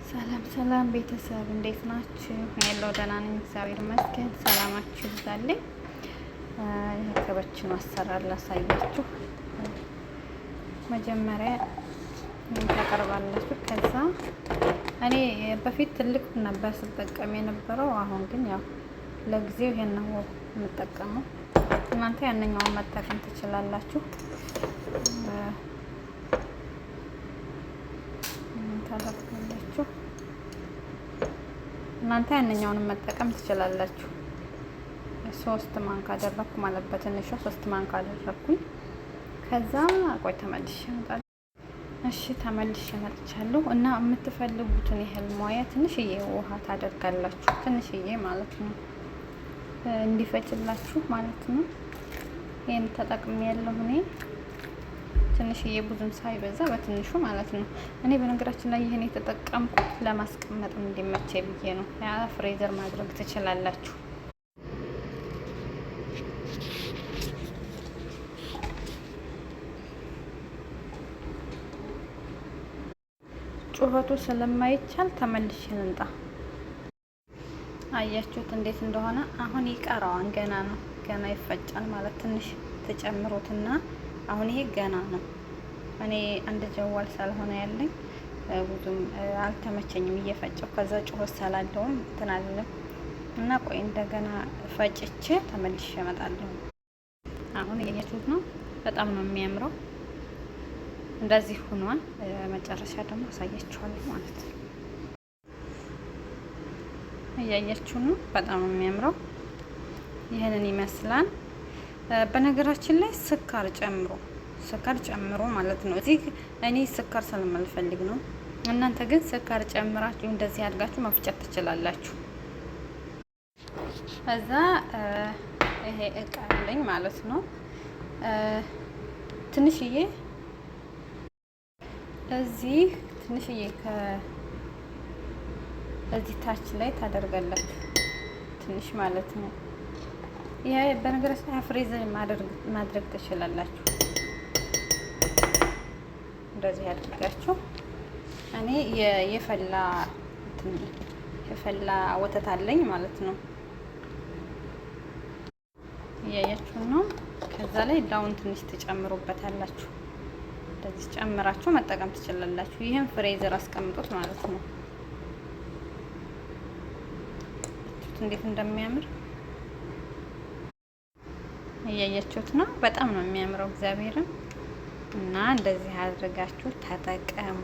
ሰላም ሰላም ቤተሰብ እንዴት ናችሁ? ያለው ደህና ነኝ፣ እግዚአብሔር ይመስገን። ሰላማችሁ ይብዛልኝ። የከበችን አሰራር ላሳያችሁ። መጀመሪያ ታቀርባላችሁ። ከዛ እኔ በፊት ትልቅ ነበር ስጠቀም የነበረው። አሁን ግን ያው ለጊዜው ይሄን ነው የምጠቀመው። እናንተ ያንኛውን መጠቀም ትችላላችሁ። ታደርጋላችሁ እናንተ ያንኛውንም መጠቀም ትችላላችሁ። 3 ማንካ አደረኩ ማለት በትንሹ 3 ማንካ አደረኩኝ። ከዛ ቆይ ተመልሼ እመጣለሁ። እሺ ተመልሼ መጥቻለሁ። እና የምትፈልጉትን ያህል ሞያ ትንሽዬ ውሃ ታደርጋላችሁ። ትንሽዬ ማለት ነው እንዲፈጭላችሁ ማለት ነው። ይሄን ተጠቅሜ ያለሁ እኔ ትንሽዬ ብዙም ሳይበዛ በትንሹ ማለት ነው። እኔ በነገራችን ላይ ይሄን የተጠቀምኩት ለማስቀመጥ እንዲመቸኝ ብዬ ነው። ያ ፍሬዘር ማድረግ ትችላላችሁ። ጩኸቱ ስለማይቻል ተመልሼ ልምጣ። አያችሁት እንዴት እንደሆነ? አሁን ይቀረዋል። ገና ነው፣ ገና ይፈጫል ማለት ትንሽ ተጨምሩትና አሁን ይሄ ገና ነው። እኔ አንድ ጀዋል ሳልሆነ ያለኝ ብዙም አልተመቸኝም እየፈጨው። ከዛ ጩኸት ስላለውም እንትን አልልም እና ቆይ እንደገና ፈጭቼ ተመልሼ እመጣለሁ። አሁን እያያችሁት ነው፣ በጣም ነው የሚያምረው። እንደዚህ ሆኗል። መጨረሻ ደግሞ አሳያችኋለሁ ማለት ነው። እያያችሁ ነው፣ በጣም ነው የሚያምረው። ይህንን ይመስላል። በነገራችን ላይ ስኳር ጨምሮ ማለት ነው። እዚህ እኔ ስኳር ስለማልፈልግ ነው። እናንተ ግን ስኳር ጨምራችሁ እንደዚህ አድርጋችሁ መፍጨት ትችላላችሁ። እዛ ይሄ እቃ አለኝ ማለት ነው። ትንሽዬ እዚህ ትንሽዬ እዚህ ታች ላይ ታደርጋላችሁ፣ ትንሽ ማለት ነው። ይሄ በነገራችን ላይ ፍሬዘር ማድረግ ትችላላችሁ። እንደዚህ አድርጋችሁ እኔ የፈላ ወተት አለኝ ማለት ነው። እያያችሁ ነው። ከዛ ላይ ዳውን ትንሽ ትጨምሩበታላችሁ። እንደዚህ ጨምራችሁ መጠቀም ትችላላችሁ። ይሄን ፍሬዘር አስቀምጡት ማለት ነው። እንዴት እንደሚያምር እያያችሁት ነው። በጣም ነው የሚያምረው እግዚአብሔርን። እና እንደዚህ አድርጋችሁ ተጠቀሙ።